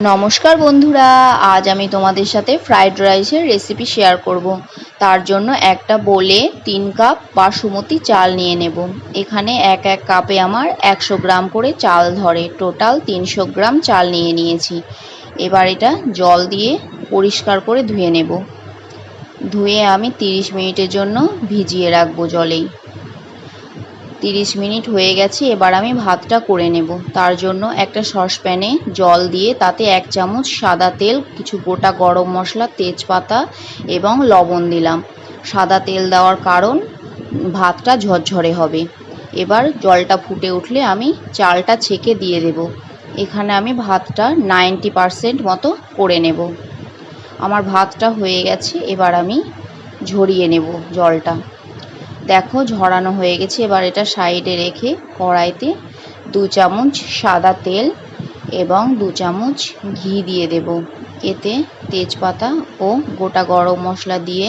নমস্কার বন্ধুরা, আজ আমি তোমাদের সাথে ফ্রাইড রাইসের রেসিপি শেয়ার করব। তার জন্য একটা বোলে 3 কাপ বাসমতি চাল নিয়ে নেব। এখানে এক কাপে আমার 100 গ্রাম করে চাল ধরে, টোটাল 300 গ্রাম চাল নিয়ে নিয়েছি। এবার এটা জল দিয়ে পরিষ্কার করে ধুয়ে নেব। ধুয়ে আমি 30 মিনিটের জন্য ভিজিয়ে রাখবো জলেই। 30 মিনিট হয়ে গেছে। এবার আমি ভাতটা করে নেব। তার জন্য একটা সসপ্যানে জল দিয়ে তাতে 1 চামচ সাদা তেল, কিছু গোটা গরম মশলা, তেজপাতা এবং লবণ দিলাম। সাদা তেল দেওয়ার কারণ ভাতটা ঝরঝরে হবে। এবার জলটা ফুটে উঠলে আমি চালটা ছেঁকে দিয়ে দেব। এখানে আমি ভাতটা 90% মতো করে নেব। আমার ভাতটা হয়ে গেছে। এবার আমি ঝরিয়ে নেব জলটা। দেখো ঝরানো হয়ে গেছে। এবার এটা সাইডে রেখে কড়াইতে 2 চামচ সাদা তেল এবং 2 চামচ ঘি দিয়ে দেব। এতে তেজপাতা ও গোটা গরম মশলা দিয়ে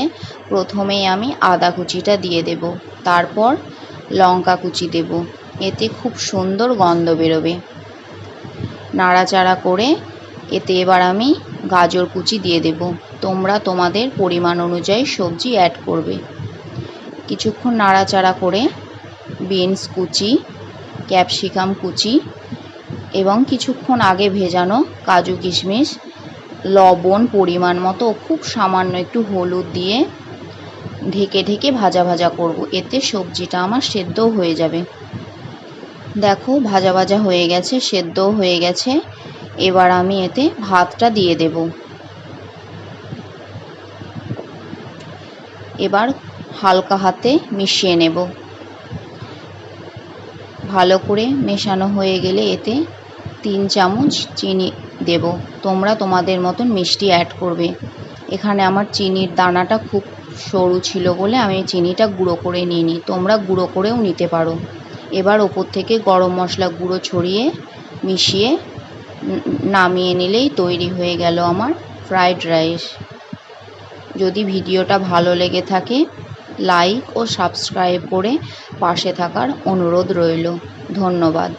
প্রথমেই আমি আদা কুচিটা দিয়ে দেব, তারপর লঙ্কা কুচি দেব। এতে খুব সুন্দর গন্ধ বেরোবে। নাড়াচাড়া করে এতে এবার আমি গাজর কুচি দিয়ে দেব। তোমরা তোমাদের পরিমাণ অনুযায়ী সবজি অ্যাড করবে। কিছুক্ষণ নাড়াচাড়া করে বিনস কুচি, ক্যাপসিকাম কুচি এবং কিছুক্ষণ আগে ভেজানো কাজু কিশমিশ, লবণ পরিমাণ মতো, খুব সামান্য একটু হলুদ দিয়ে ঢেকে ঢেকে ভাজা ভাজা করব। এতে সবজিটা আমার সেদ্ধও হয়ে যাবে। দেখো ভাজা ভাজা হয়ে গেছে, সেদ্ধও হয়ে গেছে। এবার আমি এতে ভাতটা দিয়ে দেব। এবার হালকা হাতে মিশিয়ে নেব। ভালো করে মেশানো হয়ে গেলে এতে 3 চামচ চিনি দেব। তোমরা তোমাদের মতন মিষ্টি অ্যাড করবে। এখানে আমার চিনির দানাটা খুব সরু ছিল বলে আমি চিনিটা গুঁড়ো করে নিইনি, তোমরা গুঁড়ো করেও নিতে পারো। এবার ওপর থেকে গরম মশলা গুঁড়ো ছড়িয়ে মিশিয়ে নামিয়ে নিলেই তৈরি হয়ে গেল আমার ফ্রাইড রাইস। যদি ভিডিওটা ভালো লেগে থাকে লাইক ও সাবস্ক্রাইব করে পাশে থাকার অনুরোধ রইল। ধন্যবাদ।